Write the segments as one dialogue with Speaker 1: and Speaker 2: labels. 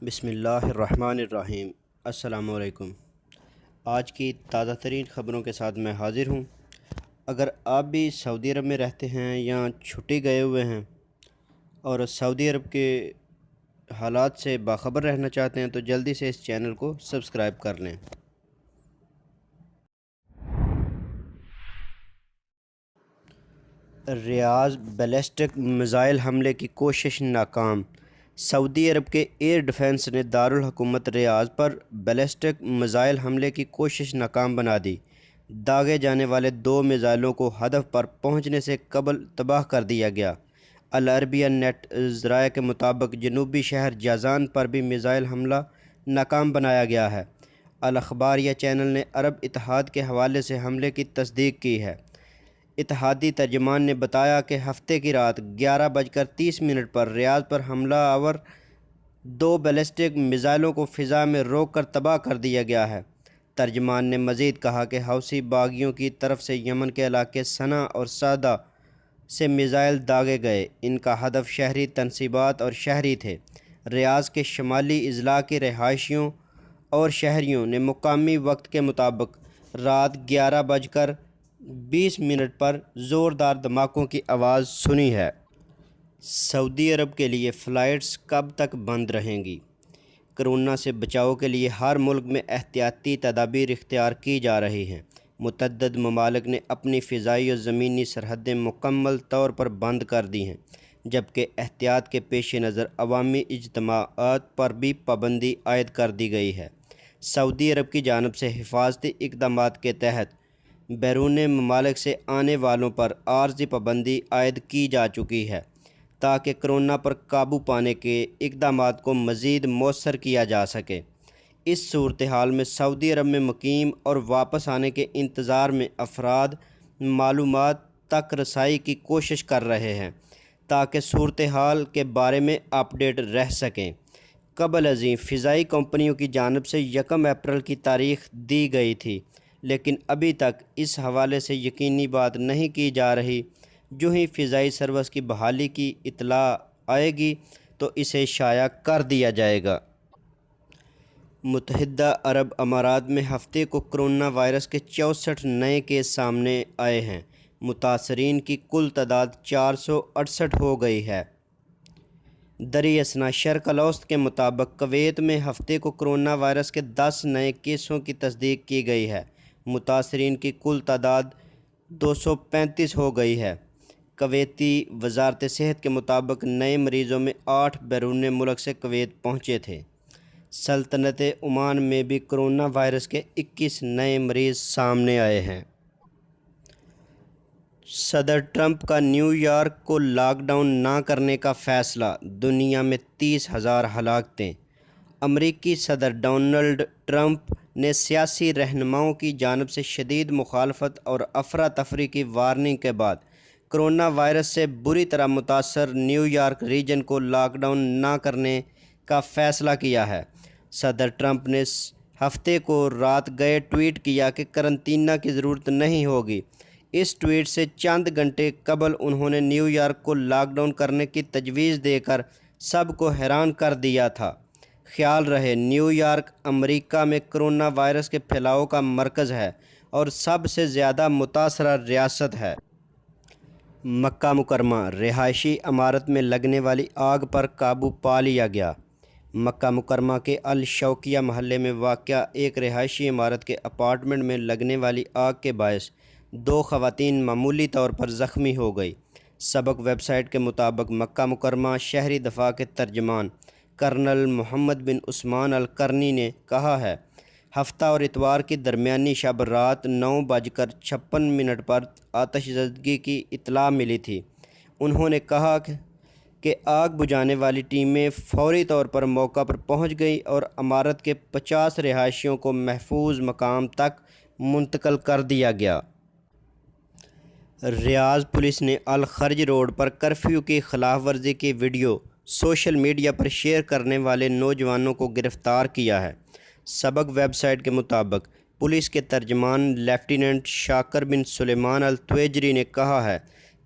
Speaker 1: بسم اللہ الرحمن الرحیم۔ السلام علیکم۔ آج کی تازہ ترین خبروں کے ساتھ میں حاضر ہوں۔ اگر آپ بھی سعودی عرب میں رہتے ہیں یا چھٹی گئے ہوئے ہیں اور سعودی عرب کے حالات سے باخبر رہنا چاہتے ہیں تو جلدی سے اس چینل کو سبسکرائب کر لیں۔ ریاض بیلسٹک میزائل حملے کی کوشش ناکام۔ سعودی عرب کے ایئر ڈیفنس نے دارالحکومت ریاض پر بیلسٹک میزائل حملے کی کوشش ناکام بنا دی۔ داغے جانے والے 2 میزائلوں کو ہدف پر پہنچنے سے قبل تباہ کر دیا گیا۔ العربیہ نیٹ ذرائع کے مطابق جنوبی شہر جازان پر بھی میزائل حملہ ناکام بنایا گیا ہے۔ الاخباریہ چینل نے عرب اتحاد کے حوالے سے حملے کی تصدیق کی ہے۔ اتحادی ترجمان نے بتایا کہ ہفتے کی رات 11:30 پر ریاض پر حملہ آور 2 بیلسٹک میزائلوں کو فضا میں روک کر تباہ کر دیا گیا ہے۔ ترجمان نے مزید کہا کہ حوثی باغیوں کی طرف سے یمن کے علاقے صنعا اور صعدہ سے میزائل داغے گئے۔ ان کا ہدف شہری تنصیبات اور شہری تھے۔ ریاض کے شمالی اضلاع کے رہائشیوں اور شہریوں نے مقامی وقت کے مطابق رات 11:20 پر زوردار دھماکوں کی آواز سنی ہے۔ سعودی عرب کے لیے فلائٹس کب تک بند رہیں گی؟ کرونا سے بچاؤ کے لیے ہر ملک میں احتیاطی تدابیر اختیار کی جا رہی ہیں۔ متعدد ممالک نے اپنی فضائی اور زمینی سرحدیں مکمل طور پر بند کر دی ہیں، جبکہ احتیاط کے پیش نظر عوامی اجتماعات پر بھی پابندی عائد کر دی گئی ہے۔ سعودی عرب کی جانب سے حفاظتی اقدامات کے تحت بیرون ممالک سے آنے والوں پر عارضی پابندی عائد کی جا چکی ہے تاکہ کرونا پر قابو پانے کے اقدامات کو مزید مؤثر کیا جا سکے۔ اس صورتحال میں سعودی عرب میں مقیم اور واپس آنے کے انتظار میں افراد معلومات تک رسائی کی کوشش کر رہے ہیں تاکہ صورتحال کے بارے میں اپ ڈیٹ رہ سکیں۔ قبل ازیں فضائی کمپنیوں کی جانب سے 1 اپریل کی تاریخ دی گئی تھی، لیکن ابھی تک اس حوالے سے یقینی بات نہیں کی جا رہی۔ جو ہی فضائی سروس کی بحالی کی اطلاع آئے گی تو اسے شائع کر دیا جائے گا۔ متحدہ عرب امارات میں ہفتے کو کرونا وائرس کے 64 نئے کیس سامنے آئے ہیں۔ متاثرین کی کل تعداد 468 ہو گئی ہے۔ دریں اثنا شرق الاوسط کے مطابق کویت میں ہفتے کو کرونا وائرس کے 10 نئے کیسوں کی تصدیق کی گئی ہے۔ متاثرین کی کل تعداد 235 ہو گئی ہے۔ کویتی وزارت صحت کے مطابق نئے مریضوں میں 8 بیرون ملک سے کویت پہنچے تھے۔ سلطنت عمان میں بھی کرونا وائرس کے 21 نئے مریض سامنے آئے ہیں۔ صدر ٹرمپ کا نیو یارک کو لاک ڈاؤن نہ کرنے کا فیصلہ، دنیا میں 30,000 ہلاکتیں۔ امریکی صدر ڈونلڈ ٹرمپ نے سیاسی رہنماؤں کی جانب سے شدید مخالفت اور افراتفری کی وارننگ کے بعد کرونا وائرس سے بری طرح متاثر نیو یارک ریجن کو لاک ڈاؤن نہ کرنے کا فیصلہ کیا ہے۔ صدر ٹرمپ نے ہفتے کو رات گئے ٹویٹ کیا کہ قرنطینہ کی ضرورت نہیں ہوگی۔ اس ٹویٹ سے چند گھنٹے قبل انہوں نے نیو یارک کو لاک ڈاؤن کرنے کی تجویز دے کر سب کو حیران کر دیا تھا۔ خیال رہے نیو یارک امریکہ میں کرونا وائرس کے پھیلاؤ کا مرکز ہے اور سب سے زیادہ متاثرہ ریاست ہے۔ مکہ مکرمہ رہائشی عمارت میں لگنے والی آگ پر قابو پا لیا گیا۔ مکہ مکرمہ کے الشوقیہ محلے میں واقع ایک رہائشی عمارت کے اپارٹمنٹ میں لگنے والی آگ کے باعث 2 خواتین معمولی طور پر زخمی ہو گئی۔ سبق ویب سائٹ کے مطابق مکہ مکرمہ شہری دفاع کے ترجمان کرنل محمد بن عثمان القرنی نے کہا ہے، ہفتہ اور اتوار کی درمیانی شب رات 9:56 پر آتش زدگی کی اطلاع ملی تھی۔ انہوں نے کہا کہ آگ بجھانے والی ٹیمیں فوری طور پر موقع پر پہنچ گئی اور عمارت کے 50 رہائشیوں کو محفوظ مقام تک منتقل کر دیا گیا۔ ریاض پولیس نے الخرج روڈ پر کرفیو کی خلاف ورزی کی ویڈیو سوشل میڈیا پر شیئر کرنے والے نوجوانوں کو گرفتار کیا ہے۔ سبق ویب سائٹ کے مطابق پولیس کے ترجمان لیفٹیننٹ شاکر بن سلیمان التویجری نے کہا ہے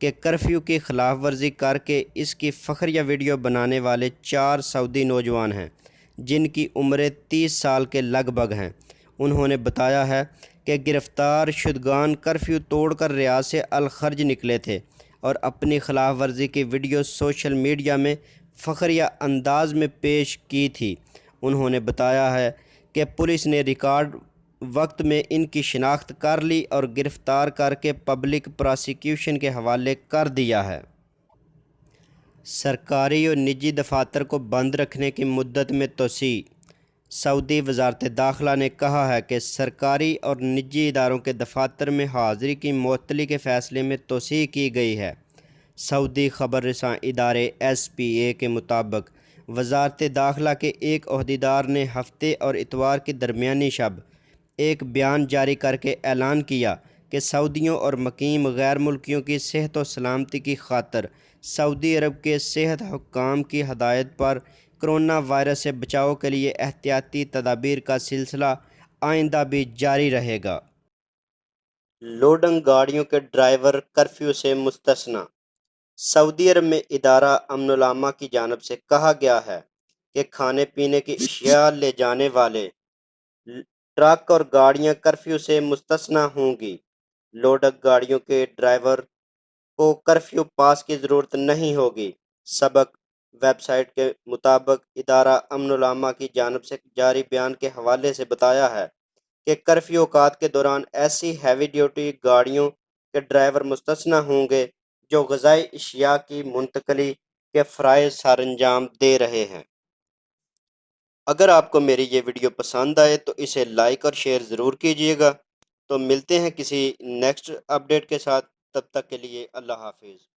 Speaker 1: کہ کرفیو کی خلاف ورزی کر کے اس کی فخریہ ویڈیو بنانے والے 4 سعودی نوجوان ہیں، جن کی عمریں 30 سال کے لگ بھگ ہیں۔ انہوں نے بتایا ہے کہ گرفتار شدگان کرفیو توڑ کر ریاض سے الخرج نکلے تھے اور اپنی خلاف ورزی کی ویڈیو سوشل میڈیا میں فخریہ انداز میں پیش کی تھی۔ انہوں نے بتایا ہے کہ پولیس نے ریکارڈ وقت میں ان کی شناخت کر لی اور گرفتار کر کے پبلک پراسیکیوشن کے حوالے کر دیا ہے۔ سرکاری اور نجی دفاتر کو بند رکھنے کی مدت میں توسیع۔ سعودی وزارت داخلہ نے کہا ہے کہ سرکاری اور نجی اداروں کے دفاتر میں حاضری کی معطلی کے فیصلے میں توسیع کی گئی ہے۔ سعودی خبر رساں ادارے SPA کے مطابق وزارت داخلہ کے ایک عہدیدار نے ہفتے اور اتوار کی درمیانی شب ایک بیان جاری کر کے اعلان کیا کہ سعودیوں اور مقیم غیر ملکیوں کی صحت و سلامتی کی خاطر سعودی عرب کے صحت حکام کی ہدایت پر کرونا وائرس سے بچاؤ کے لیے احتیاطی تدابیر کا سلسلہ آئندہ بھی جاری رہے گا۔ لوڈنگ گاڑیوں کے ڈرائیور کرفیو سے مستثنی۔ سعودی عرب میں ادارہ امن و امان کی جانب سے کہا گیا ہے کہ کھانے پینے کی اشیاء لے جانے والے ٹرک اور گاڑیاں کرفیو سے مستثنی ہوں گی۔ لوڈنگ گاڑیوں کے ڈرائیور کو کرفیو پاس کی ضرورت نہیں ہوگی۔ سبق ویب سائٹ کے مطابق ادارہ امن و امان کی جانب سے جاری بیان کے حوالے سے بتایا ہے کہ کرفیو اوقات کے دوران ایسی ہیوی ڈیوٹی گاڑیوں کے ڈرائیور مستثنی ہوں گے جو غذائی اشیاء کی منتقلی کے فرائض سر انجام دے رہے ہیں۔ اگر آپ کو میری یہ ویڈیو پسند آئے تو اسے لائک اور شیئر ضرور کیجیے گا۔ تو ملتے ہیں کسی نیکسٹ اپڈیٹ کے ساتھ، تب تک کے لیے اللہ حافظ۔